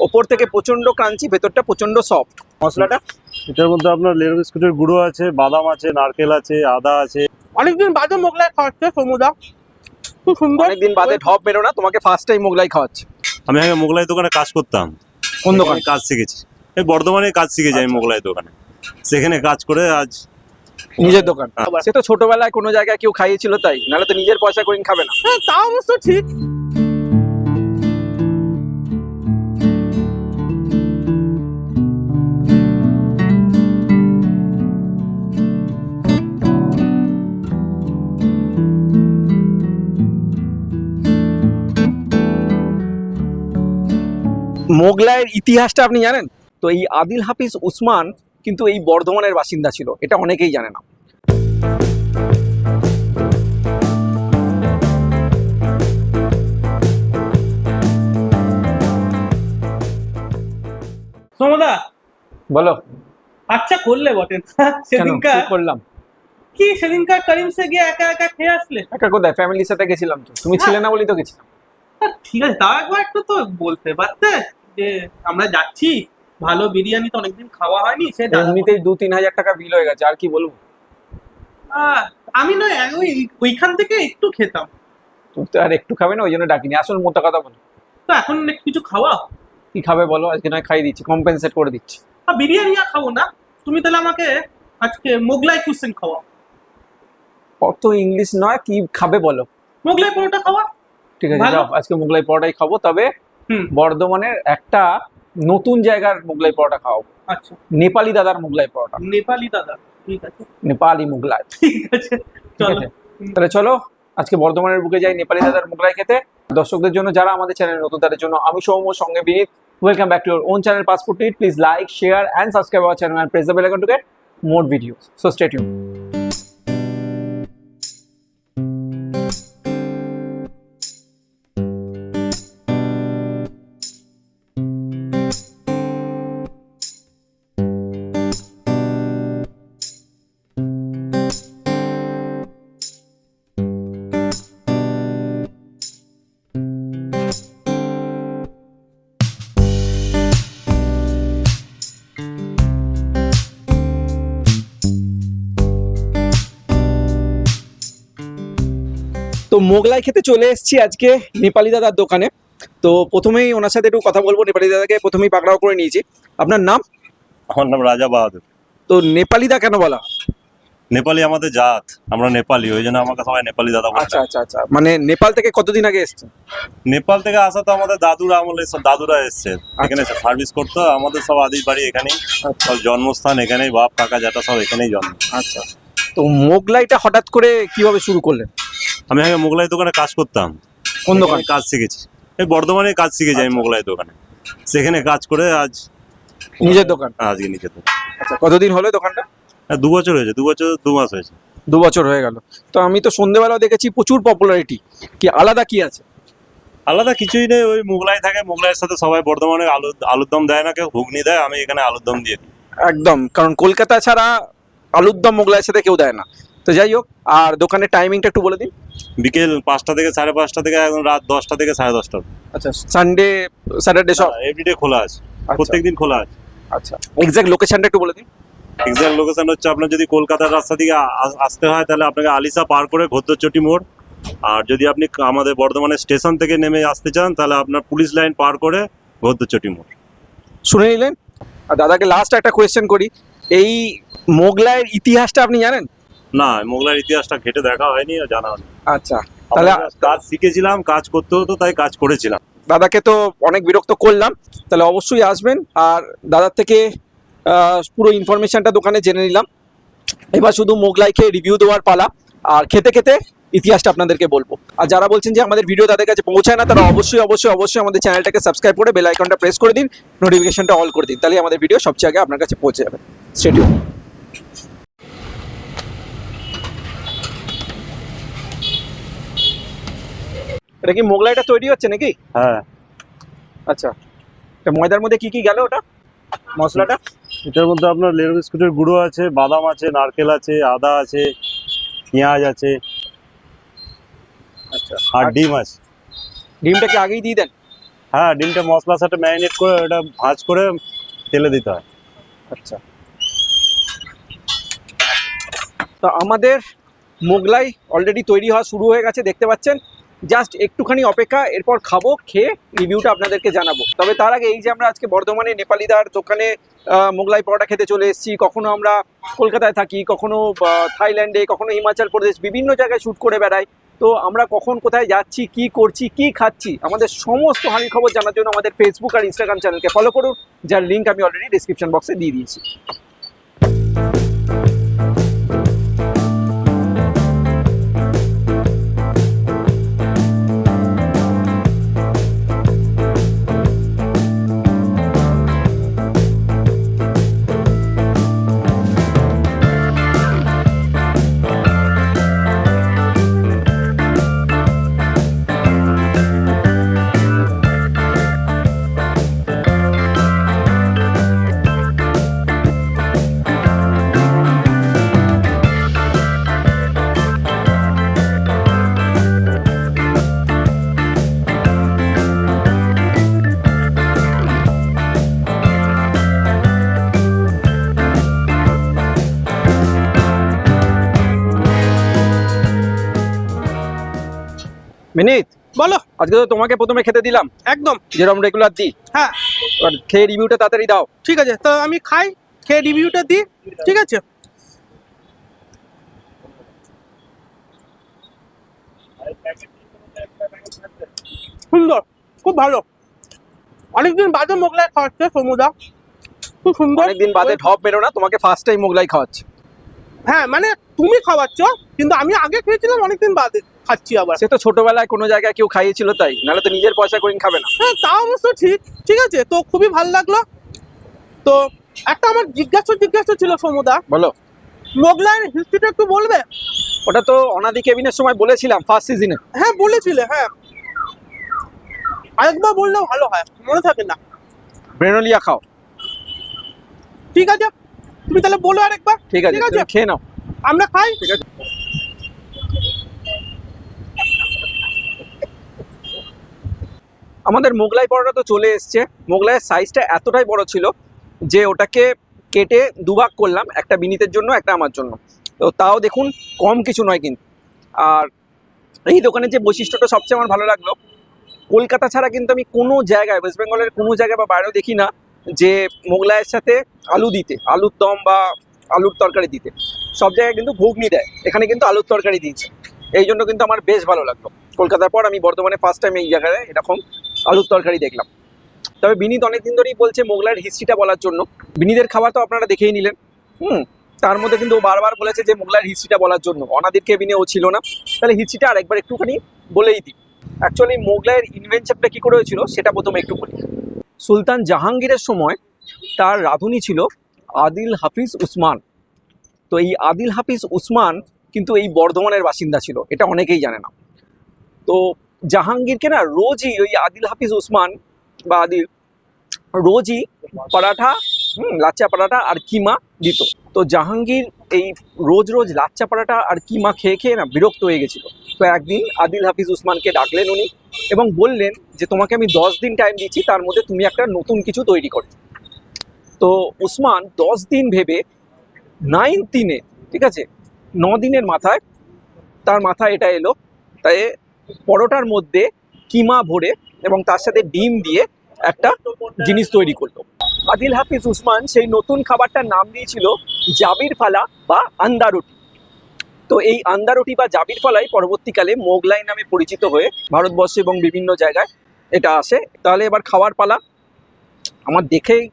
ওপর থেকে প্রচন্ড ক্রাঞ্চি, ভেতরটা প্রচন্ড সফট। মশলাটা এটার মধ্যে আপনার লেবু বিস্কুটের গুঁড়ো আছে, বাদাম আছে, নারকেল আছে, আদা আছে। অনেকদিন বাদে মোগলাই খাওয়াচ্ছে সমুদা, খুব সুন্দর। অনেকদিন বাদে ঢপ মেরো না, তোমাকে ফার্স্ট টাইম মোগলাই খাওয়াচ্ছে। আমি আগে মোগলাই দোকানে কাজ করতাম। কোন দোকানে কাজ শিখেছি? এই বর্ধমানে কাজ শিখেছি আমি মোগলাই দোকানে। সেখানে কাজ করে আজ নিজের দোকান। হ্যাঁ। সে তো ছোটবেলায় কোনো জায়গায় কেউ খাইয়েছিল তাই, নাহলে তো নিজের পয়সা করে খাবে না। হ্যাঁ, তা অবশ্য ঠিক। মোগলাইয়ের ইতিহাসটা আপনি জানেন তো? এই আদিল হাফিজ উসমান কিন্তু এই বর্ধমানের বাসিন্দা ছিল, এটা অনেকেই জানে না। সমুদা, বলো আচ্ছা করলে বটেন। কেন, সেদিনকার কি করলাম? সেদিনকার করিমসে গিয়ে একা একা খেয়ে আসলে? একা কোথায়, ফ্যামিলির সাথে গেছিলাম তো। তুমি ছিলে না বলি তো গেছিলাম। ঠিক আছে, তাও একবার একটু তো বলতে পারতে যে আমরা যাচ্ছি, ভালো বিরিয়ানি তো অনেকদিন খাওয়া হয়নি। সে এমনিতেই 2-3 হাজার টাকা বিল হয়ে গেছে, আর কি বলবো। আমি নয় ওইখান থেকে একটু খেতাম। তুমি তো আর একটু খাবে না, ওই জন্য ডাকিনি। আসল মোটা কথা বলো, তো এখন কিছু খাওয়া। কি খাবে বলো? আজকে নয় খাইয়ে দিচ্ছি, কম্পেনসেট করে দিচ্ছি। বিরিয়ানি আর খাবো না, তুমি তাহলে আমাকে আজকে মোগলাই কুসেন খাওয়া। অত ইংলিশ নয়, কি খাবে বলো? মোগলাই পরোটা খাওয়া। ঠিক আছে, ভালো। যাও, আজকে মোগলাই পরোটাই খাবো। তবে বর্ধমানের একটা নতুন জায়গার মোগলাই পরোটা খাওয়াবো। আচ্ছা, নেপালি দাদার মোগলাই পরোটা। নেপালি দাদা, ঠিক আছে। নেপালি মোগলাই, ঠিক আছে, ঠিক চলো। আছে। তাহলে চলো আজকে বর্ধমানের বুকে যাই নেপালি দাদার মোগলাই খেতে। দর্শকদের জন্য, যারা আমাদের চ্যানেল নতুন, তাদের জন্য আমি সৌম্য, সঙ্গে Binit. Welcome back to your own channel passport it. Please like, share and subscribe our channel and press the bell icon to get more videos. So stay tuned. তো মোগলাই খেতে চলে এসেছি আজকে নেপালি দাদার দোকানে। তো প্রথমেই ওনার সাথে একটু কথা বলবো। নেপালি দাদাকে প্রথমেই পাকড়াও করে নিয়েছি। আপনার নাম? আমার নাম রাজা বাহাদুর। তো নেপালি দা কেন বলা? নেপালি আমাদের জাত, আমরা নেপালি, ওই জন্য আমাকে সবাই নেপালি দাদা বলে। আচ্ছা আচ্ছা আচ্ছা, মানে নেপাল থেকে কতদিন আগে এসেছেন? নেপাল থেকে আসা তো আমাদের দাদুরা আমলে, সব দাদুরা এসছে এখানে সার্ভিস করতো। আমাদের সব আদির বাড়ি এখানেই, সব জন্মস্থান এখানেই, বাপ কাকা যেটা সব এখানেই জন্ম। আচ্ছা, তো মোগলাইটা হঠাৎ করে কিভাবে শুরু করলেন? আমি আগে মোগলাই দোকানে কাজ করতাম। কোন দোকানে? কাজ শিখেছি? এই বর্ধমানে কাজ শিখেছি আমি মোগলাই দোকানে। সেখানে কাজ করে আজ নিজের দোকান? আজকে নিজের দোকান। আচ্ছা, কতদিন হলো দোকানটা? 2 বছর হয়েছে, 2 বছর 2 মাস হয়েছে। 2 বছর হয়ে গেল। তো আমি তো সন্ধ্যেবেলাও দেখেছি প্রচুর পপুলারিটি, কি আলাদা কি আছে? আলাদা কিছুই নেই, ওই মোগলাই থাকে, মোগলাইয়ের সাথে সবাই বর্ধমানে আলুর দম দেয় না, কেউ ঘুগনি দেয়, আমি এখানে আলুর দম দিয়ে দিই। একদম, কারণ কলকাতা ছাড়া আলুর দম মোগলাইয়ের সাথে কেউ দেয় না। তো যাই হোক, আর দোকানের টাইমিংটা একটু বলে দিন। বিকেল 5টা থেকে 5:30 থেকে একদম রাত 10টা থেকে 10:30। আচ্ছা, সানডে স্যাটারডে সব এভরিডে খোলা আছে, প্রত্যেকদিন খোলা আছে। আচ্ছা, এক্সাক্ট লোকেশনটা একটু বলে দিন। এক্সাক্ট লোকেশন হচ্ছে, আপনার যদি কলকাতার রাস্তা থেকে আসতে হয় তাহলে আপনাকে আলিশা পার করে ঘোদ্দরচটি মোড়। আর যদি আপনি আমাদের বর্ধমানের স্টেশন থেকে নেমে আসতে চান তাহলে আপনার পুলিশ লাইন পার করে ঘোদ্দরচটি মোড়। শুনে নিলেন। আর দাদাকে লাস্ট একটা কোয়েশ্চেন করি, এই মোগলাইয়ের ইতিহাসটা আপনি জানেন? না, মোগলাইয়ের ইতিহাসটা ঘেটে দেখা হয়নি আর জানা হয়নি। আচ্ছা, তাহলে কাজ শিখেছিলাম, কাজ করতে হতো তাই কাজ করেছিলাম। দাদাকে তো অনেক বিরক্ত করলাম, তাহলে অবশ্যই আসবেন। আর দাদার থেকে পুরো ইনফরমেশনটা দোকানে জেনে নিলাম। এবার শুধু মোগলাইকে রিভিউ দেওয়ার পালা, আর খেতে খেতে ইতিহাসটা আপনাদেরকে বলবো। আর যারা বলছেন যে আমাদের ভিডিও তাদের কাছে পৌঁছায় না, তারা অবশ্যই অবশ্যই অবশ্যই আমাদের চ্যানেলটাকে সাবস্ক্রাইব করে বেল আইকনটা প্রেস করে দিন, নোটিফিকেশনটা অল করে দিন, তাহলে আমাদের ভিডিও সবচেয়ে আগে আপনার কাছে পৌঁছে যাবে। Stay tune. এটা কি মোগলাইটা তৈরি হচ্ছে নাকি? হ্যাঁ। আচ্ছা, ময়দার মধ্যে কি কি গেল ওটা মশলাটা? এটার মধ্যে আপনার লেবু বিস্কুটের গুঁড়ো আছে, বাদাম আছে, নারকেল আছে, আদা আছে, পেঁয়াজ আছে, আচ্ছা, আর ডিম আছে। ডিমটা কি আগেই দিয়ে দেন? হ্যাঁ, ডিমটা মশলার সাথে ম্যারিনেট করে ওটা ভাজ করে তেলে দিতে হয়। আচ্ছা, তো আমাদের মোগলাই অলরেডি তৈরি হওয়া শুরু হয়ে গেছে, দেখতে পাচ্ছেন। জাস্ট একটুখানি অপেক্ষা, এরপর খাবো, খেয়ে রিভিউটা আপনাদেরকে জানাবো। তবে তার আগে এই যে আমরা আজকে বর্ধমানে নেপালিদার দোকানে মোগলাই পরোটা খেতে চলে এসেছি। কখনো আমরা কলকাতায় থাকি, কখনো থাইল্যান্ডে, কখনো হিমাচল প্রদেশ, বিভিন্ন জায়গায় শ্যুট করে বেড়াই। তো আমরা কখন কোথায় যাচ্ছি, কি করছি, কি খাচ্ছি, আমাদের সমস্ত হাঁড়ির খবর জানার জন্য আমাদের ফেসবুক আর ইনস্টাগ্রাম চ্যানেলকে ফলো করুন, যার লিঙ্ক আমি অলরেডি ডিসক্রিপশন বক্সে দিয়ে দিয়েছি। মিনিত, বলো। আজকে তো তোমাকে প্রথমে খেতে দিলাম, একদম। যেরকম রেগুলার দিই। হ্যাঁ, এবার খেয়ে রিভিউটা তাড়াতাড়ি দাও। ঠিক আছে, তো আমি খাই, খেয়ে রিভিউটা দিই। ঠিক আছে। সুন্দর, খুব ভালো। অনেকদিন বাদে মোগলাই খাওয়াচ্ছে সমুদা, খুব সুন্দর। অনেকদিন বাদে ঢপ মেরো না, তোমাকে ফার্স্ট টাইম মোগলাই খাওয়াচ্ছে। হ্যাঁ, মানে তুমি খাওয়াচ্ছ, কিন্তু আমি আগে খেয়েছিলাম, অনেকদিন বাদে খাচ্ছি আবার। সে তো ছোটবেলায় কোনো জায়গায় কেউ খাইয়েছিল তাই, নাহলে তো নিজের পয়সা করে খাবে না। হ্যাঁ, তা অবশ্য ঠিক। ঠিক আছে, তো খুবই ভালো লাগলো। তো একটা আমার জিজ্ঞাসা ছিল সমুদা, বলো। মোগলাইয়ের হিস্ট্রিটা একটু বলবে? ওটা তো অনাদি কেবিনের সময় বলেছিলাম, ফার্স্ট সিজনে। হ্যাঁ, বলেছিলে। হ্যাঁ, আরেকবার বললেও ভালো হয়, মনে থাকে না। ব্রেনোলিয়া খাও। ঠিক আছে, তুমি তাহলে বলো আরেকবার। ঠিক আছে, তুমি খেয়ে নাও। আমরা খাই। ঠিক আছে। আমাদের মোগলাই পরোটা তো চলে এসছে। মোগলাইয়ের সাইজটা এতটাই বড় ছিল যে ওটাকে কেটে দুভাগ করলাম, একটা বিনীতের জন্য, একটা আমার জন্য। তো তাও দেখুন, কম কিছু নয় কিন্তু। আর এই দোকানের যে বৈশিষ্ট্যটা সবচেয়ে আমার ভালো লাগলো, কলকাতা ছাড়া কিন্তু আমি কোনো জায়গায়, ওয়েস্ট বেঙ্গলের কোনো জায়গায় বা বাইরেও দেখি না যে মোগলাইয়ের সাথে আলু দিতে, আলুর দম বা আলুর তরকারি দিতে। সব জায়গায় কিন্তু ঘুগনি দেয়, এখানে কিন্তু আলুর তরকারি দিয়েছে। এই জন্য কিন্তু আমার বেশ ভালো লাগলো। কলকাতার পর আমি বর্ধমানে ফার্স্ট টাইম এই জায়গায় এরকম আলুর তরকারি দেখলাম। তবে বিনীত অনেকদিন ধরেই বলছে মোগলাইয়ের হিস্ট্রিটা বলার জন্য। বিনীতের খাবার তো আপনারা দেখেই নিলেন। তার মধ্যে কিন্তু ও বারবার বলেছে যে মোগলাইয়ের হিস্ট্রিটা বলার জন্য। অনাদির কেবিনে ও ছিল না, তাহলে হিস্ট্রিটা আরেকবার একটুখানি বলেই দিই। অ্যাকচুয়ালি মোগলাইয়ের ইনভেনশনটা কী করে হয়েছিল সেটা প্রথমে একটু বলি। সুলতান জাহাঙ্গীরের সময় তার রাঁধুনি ছিল আদিল হাফিজ উসমান। তো এই আদিল হাফিজ উসমান কিন্তু এই বর্ধমানের বাসিন্দা ছিল, এটা অনেকেই জানে না। তো জাহাঙ্গীরকে না রোজই ওই আদিল হাফিজ উসমান বা আদিল রোজই পরাঠা, লাচ্চা পরাঠা আর কিমা দিত। তো জাহাঙ্গীর এই রোজ রোজ লাচ্চা পরাঠা আর কিমা খেয়ে খেয়ে না বিরক্ত হয়ে গেছিল। তো একদিন আদিল হাফিজ উসমানকে ডাকলেন উনি এবং বললেন যে তোমাকে আমি 10 দিন টাইম দিচ্ছি, তার মধ্যে তুমি একটা নতুন কিছু তৈরি করো। তো উসমান 10 দিন ভেবে 9 দিনে, ঠিক আছে, 9 দিনের মাথায় তার মাথায় এটা এলো, তাই পরোটার মধ্যে কিমা ভরে এবং তার সাথে ডিম দিয়ে একটা জিনিস তৈরি করলো। আদিল হাফিজ উসমান সেই নতুন খাবারটার নাম দিয়েছিল জাবির ফালা বা আন্দা রুটি। তো এই আন্দা রুটি বা জাবির ফালাই পরবর্তীকালে মোগলাই নামে পরিচিত হয়ে ভারতবর্ষে এবং বিভিন্ন জায়গায় এটা আসে। তাহলে এবার খাওয়ার পালা। আমার দেখেই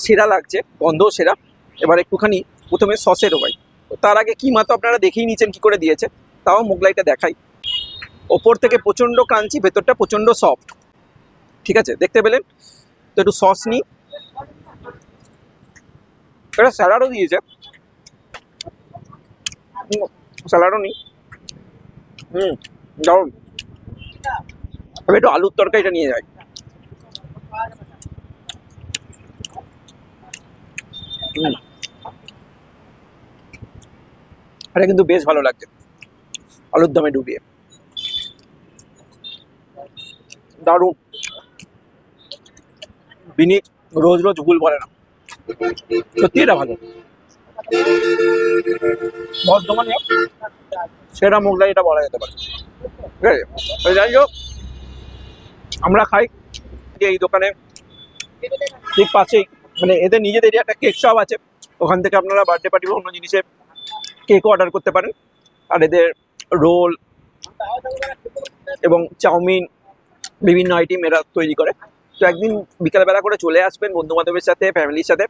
সেরা লাগছে, গন্ধও সেরা। এবার একটুখানি প্রথমে সসের ওয়াই। তার আগে কিমা তো আপনারা দেখেই নিয়েছেন কী করে দিয়েছে, তাও মোগলাইটা দেখাই। ওপর থেকে প্রচণ্ড ক্রাঞ্চি, ভেতরটা প্রচণ্ড সফট। ঠিক আছে, দেখতে পেলেন তো। একটু সস নিই, এটা স্যালাডও দিয়েছে, স্যালাডও নিই। দারুন। এবার একটু আলুর তরকারিটা নিয়ে যাই। এটা কিন্তু বেশ ভালো লাগছে, আলুর দমে ডুবিয়ে, দারুণ। বিনি রোজ রোজ ভুল বলে না, সত্যি এটা ভালো। বর্ধমানে সেরা মোগলাই এটা বলা যেতে পারে। ঠিক আছে, তো যাই হোক আমরা খাই যে এই দোকানে ঠিক পাশেই, মানে এদের নিজেদেরই একটা কেক শপ আছে, ওখান থেকে আপনারা বার্থডে পার্টি বা অন্য জিনিসের কেকও অর্ডার করতে পারেন। আর এদের রোল এবং চাউমিন বিভিন্ন আইটেম এরা তৈরি করে। তো একদিন বিকালবেলা করে চলে আসবেন বন্ধু বান্ধবের সাথে, ফ্যামিলির সাথে,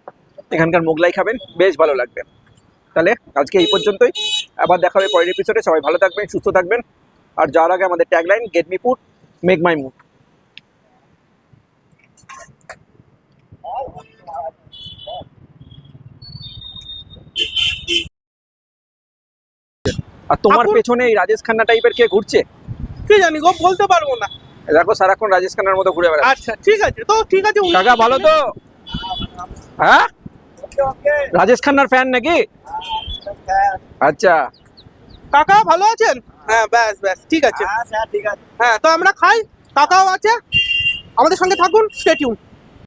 এখানকার মোগলাই খাবেন, বেশ ভালো লাগবে। তাহলে আজকে এই পর্যন্তই, আবার দেখা হবে পরের এপিসোডে। সবাই ভালো থাকবেন, সুস্থ থাকবেন, আর যাওয়ার আগে আমাদের tagline get me food make my mood. আর তোমার ঠাকুর? পেছনে এই রাজেশ খান্না টাইপের কে ঘুরছে? কি জানি গো, বলতে পারবো না। দেখো সারাক্ষণ রাজেশ খান্নার মতো ঘুরে বেড়াচ্ছে। আচ্ছা ঠিক আছে, তো ঠিক আছে। কাকা ভালো তো? হ্যাঁ, রাজেশ খান্নার ফ্যান নাকি? আচ্ছা, কাকা ভালো আছেন? হ্যাঁ ব্যাস ব্যাস, ঠিক আছে। হ্যাঁ তো আমরা খাই, কাকাও আছে, আমাদের সঙ্গে থাকুন, স্টে টিউন।